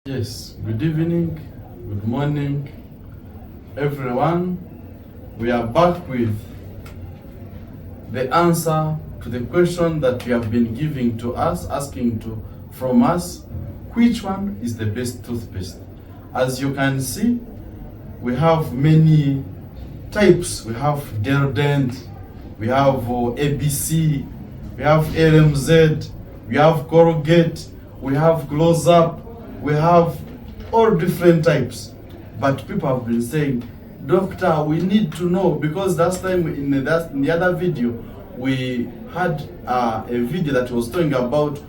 Yes, good evening, good morning, everyone. We are back with the answer to the question that you have been giving to us, from us, which one is the best toothpaste? As you can see, we have many types. We have Deodorant, we have ABC, we have LMZ, we have Colgate, we have Close Up, we have all different types. But people have been saying, Doctor, we need to know, because last time in the other video, we had a video that was talking about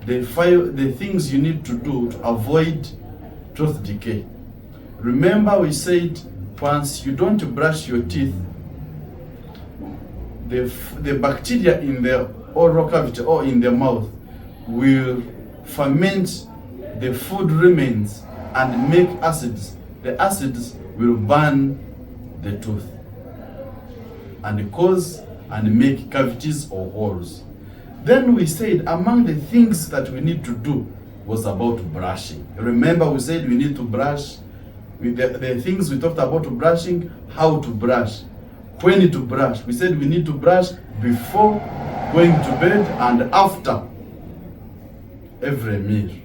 the things you need to do to avoid tooth decay. Remember, we said once you don't brush your teeth, the bacteria in the oral cavity or in the mouth will ferment the food remains and make acids. The acids will burn the tooth and cause and make cavities or holes. Then we said among the things that we need to do was about brushing. Remember, we said we need to brush with the things we talked about brushing, how to brush, when to brush. We said we need to brush before going to bed and after every meal.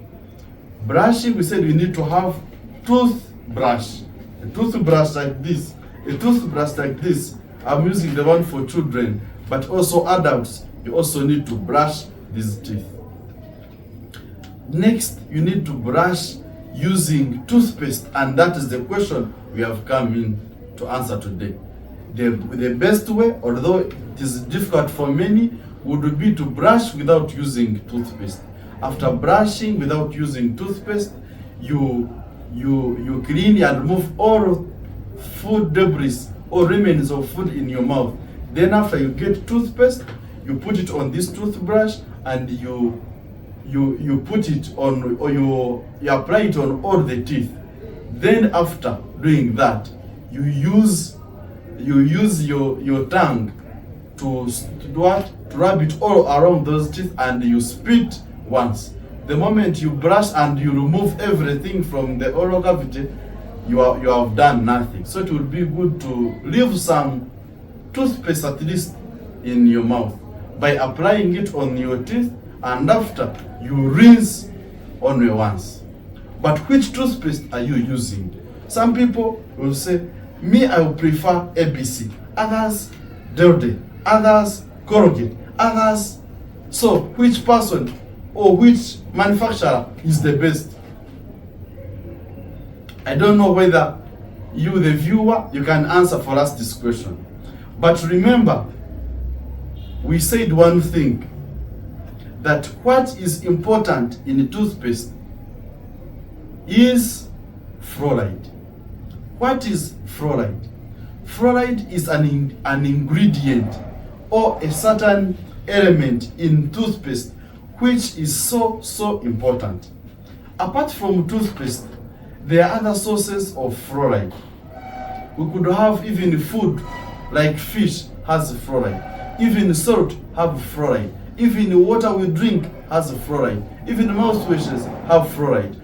Brushing, we said we need to have toothbrush. A toothbrush like this. A toothbrush like this. I'm using the one for children, but also adults. You also need to brush these teeth. Next, you need to brush using toothpaste, and that is the question we have come in to answer today. The best way, although it is difficult for many, would be to brush without using toothpaste. After brushing without using toothpaste, you clean and remove all food debris or remains of food in your mouth. Then after you get toothpaste, you put it on this toothbrush and you put it on, or you apply it on all the teeth. Then after doing that, you use your tongue to do what? To rub it all around those teeth, and you spit once. The moment you brush and you remove everything from the oral cavity, you have done nothing. So it would be good to leave some toothpaste at least in your mouth by applying it on your teeth, and after you rinse only once. But which toothpaste are you using? Some people will say, me, I would prefer ABC, others Deodorant, others Colgate, others. So which person or which manufacturer is the best? I don't know whether you, the viewer, you can answer for us this question. But remember, we said one thing, that what is important in toothpaste is fluoride. What is fluoride? Fluoride is an ingredient or a certain element in toothpaste which is so important. Apart from toothpaste, there are other sources of fluoride. We could have even food like fish has fluoride, even salt have fluoride, even water we drink has fluoride, even mouthwashes have fluoride.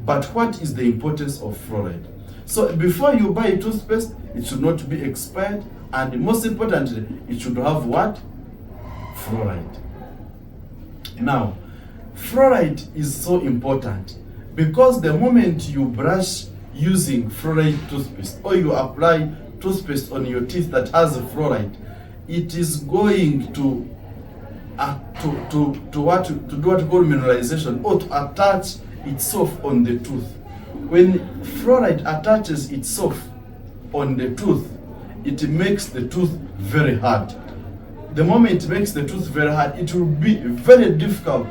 But what is the importance of fluoride? So before you buy toothpaste, it should not be expired, and most importantly, it should have what? Fluoride. Now, fluoride is so important because the moment you brush using fluoride toothpaste, or you apply toothpaste on your teeth that has fluoride, it is going to do what we call mineralization, or to attach itself on the tooth. When fluoride attaches itself on the tooth, it makes the tooth very hard. The moment it makes the tooth very hard, it will be very difficult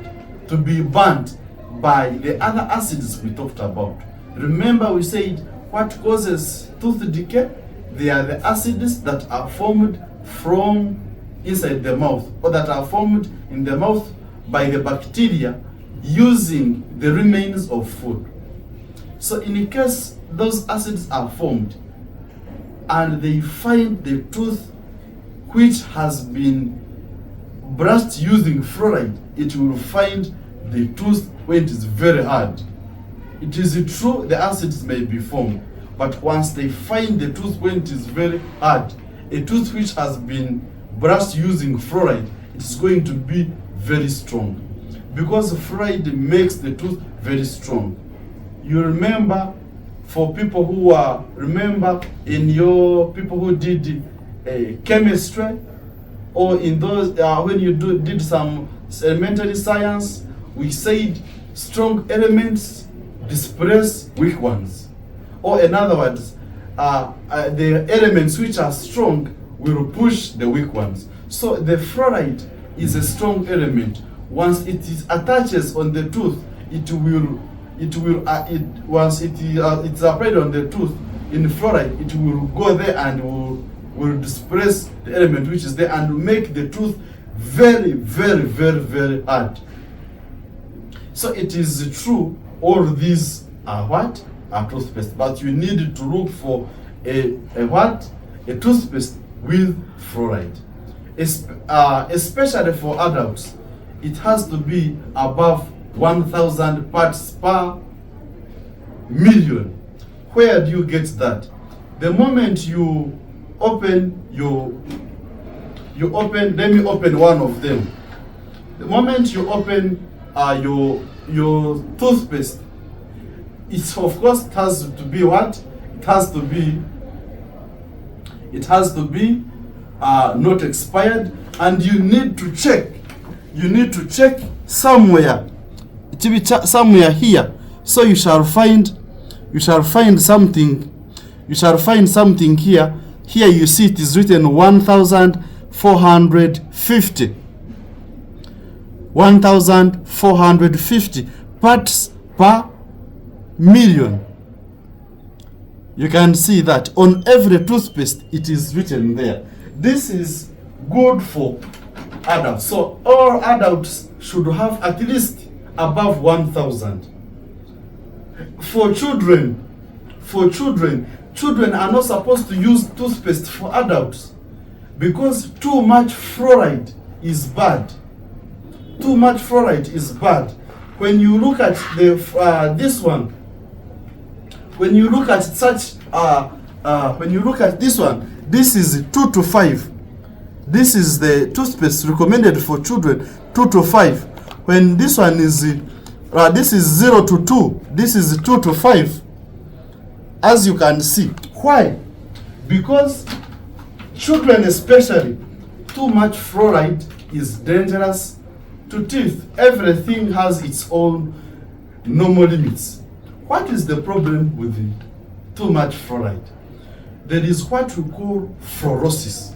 to be burnt by the other acids we talked about. Remember, we said what causes tooth decay? They are the acids that are formed from inside the mouth, or that are formed in the mouth by the bacteria using the remains of food. So in case those acids are formed and they find the tooth which has been brushed using fluoride, it will find the tooth when it is very hard. It is true the acids may be formed, but once they find the tooth when it is very hard, a tooth which has been brushed using fluoride, it is going to be very strong, because fluoride makes the tooth very strong. You remember, for people who are, in your people who did chemistry, or in those when you did some elementary science, we said strong elements displace weak ones, or in other words, the elements which are strong will push the weak ones. So the fluoride is a strong element. Once it is attaches on the tooth, once it's applied on the tooth in fluoride, it will go there and will displace the element which is there and make the tooth very, very, very, very hard. So it is true, all these are what? Are toothpaste, but you need to look for a toothpaste with fluoride. Especially for adults, it has to be above 1,000 parts per million. Where do you get that? The moment you open let me open one of them. The moment you open your toothpaste, it's of course it has to be what? It has to be not expired, and you need to check. You need to check somewhere. It will be somewhere here. So you shall find something. You shall find something here. Here you see it is written 1,450. 1,450 parts per million. You can see that on every toothpaste it is written there. This is good for adults. So all adults should have at least above 1,000. For children are not supposed to use toothpaste for adults, because too much fluoride is bad. Too much fluoride is bad. When you look at this one, when you look at this one, this is 2 to 5. This is the toothpaste recommended for children, 2 to 5. When this one is this is 0 to 2. This is 2 to 5. As you can see. Why? Because children especially, too much fluoride is dangerous to teeth. Everything has its own normal limits. What is the problem with too much fluoride? There is what we call fluorosis.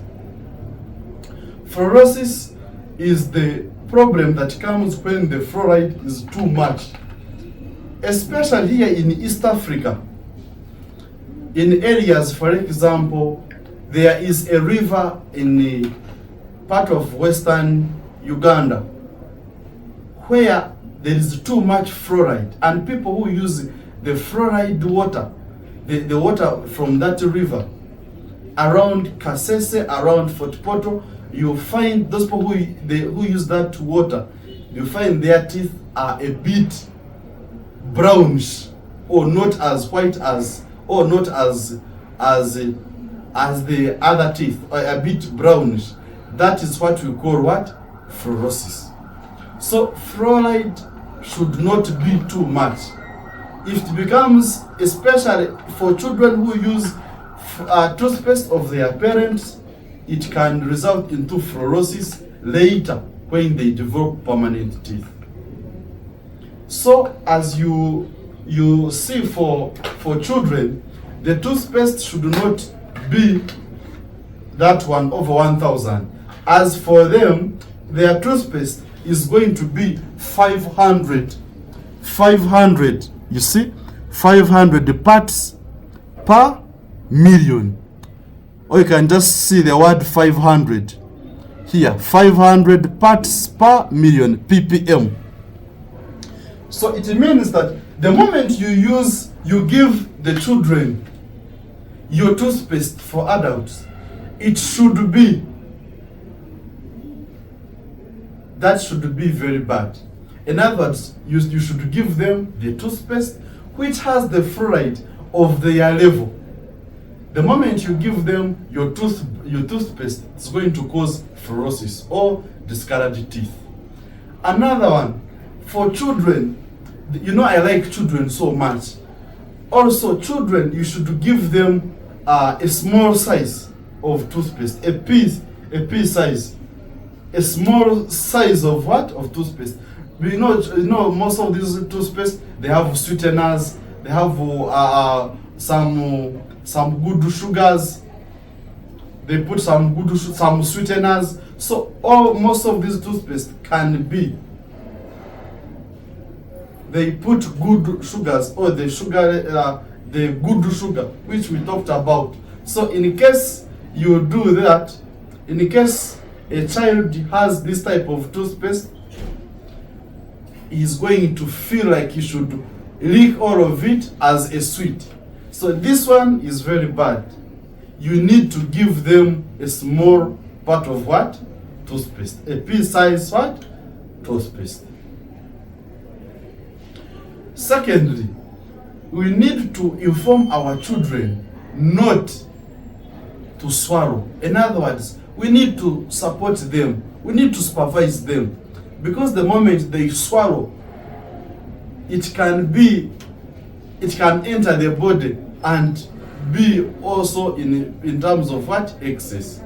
Fluorosis is the problem that comes when the fluoride is too much. Especially here in East Africa, in areas, for example, there is a river in the part of western Uganda where there is too much fluoride, and people who use the fluoride water, the water from that river, around Kasese, around Fort Portal, you find those people who use that water, you find their teeth are a bit brownish, or not as white as, or not as the other teeth, or a bit brownish. That is what we call what? Fluorosis. So fluoride should not be too much. If it becomes, especially for children who use toothpaste of their parents, it can result into fluorosis later when they develop permanent teeth. So as you see for children, the toothpaste should not be that one over 1,000. As for them, their toothpaste is going to be 500. You see, 500 parts per million. Or you can just see the word 500 here. 500 parts per million, ppm. So it means that the moment you give the children your toothpaste for adults, it should be, that should be very bad. In other words, you should give them the toothpaste which has the fluoride of their level. The moment you give them your toothpaste, it's going to cause fluorosis or discolored teeth. Another one, for children, you know I like children so much. Also, children, you should give them a small size of toothpaste, a pea size, a small size of what? Of toothpaste. You know, most of these toothpaste, they have sweeteners, they have some good sugars. They put some sweeteners. So most of these toothpaste can be. They put good sugars or the good sugar which we talked about. So in case you do that, in case a child has this type of toothpaste, he's going to feel like he should lick all of it as a sweet. So this one is very bad. You need to give them a small part of what? Toothpaste. A pea-sized what? Toothpaste. Secondly, we need to inform our children not to swallow. In other words, we need to support them. We need to supervise them. Because the moment they swallow, it can enter the body and be also in terms of what? Excess.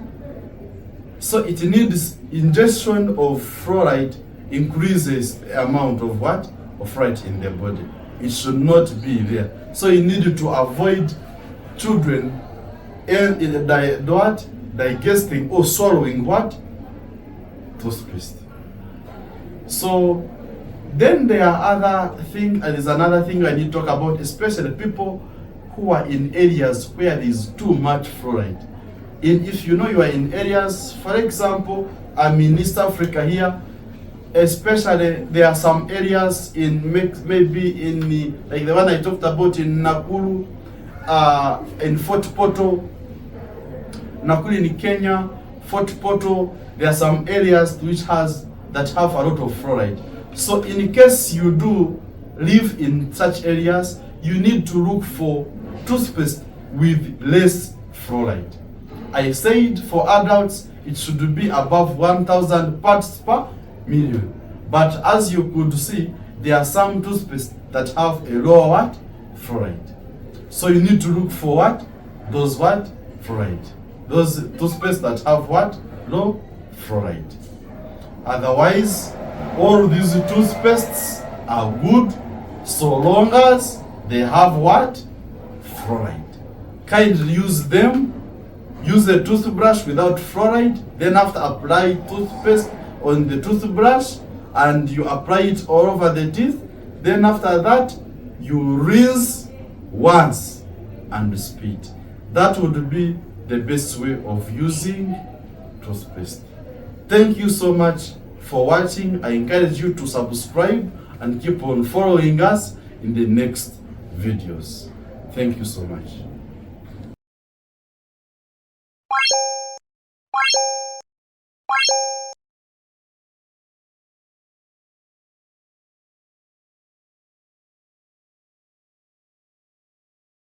So it needs ingestion of fluoride increases the amount of what? Of fluoride in the body. It should not be there. So you need to avoid children digesting or swallowing what? Toothpaste. So then there are other things, and there's another thing I need to talk about, especially people who are in areas where there is too much fluoride. If you know you are in areas, for example, I'm in East Africa here, especially there are some areas maybe in like the one I talked about in Nakuru, in Fort Portal, Nakuru in Kenya, Fort Portal. There are some areas that have a lot of fluoride. So in case you do live in such areas, you need to look for toothpaste with less fluoride. I said for adults, it should be above 1,000 parts per million. But as you could see, there are some toothpaste that have a lower what? Fluoride. So you need to look for what? Those what? Fluoride. Those toothpaste that have what? Low fluoride. Otherwise, all these toothpastes are good so long as they have what? Fluoride. Kindly use them. Use a toothbrush without fluoride. Then after apply toothpaste on the toothbrush and you apply it all over the teeth. Then after that, you rinse once and spit. That would be the best way of using toothpaste. Thank you so much for watching. I encourage you to subscribe and keep on following us in the next videos. Thank you so much.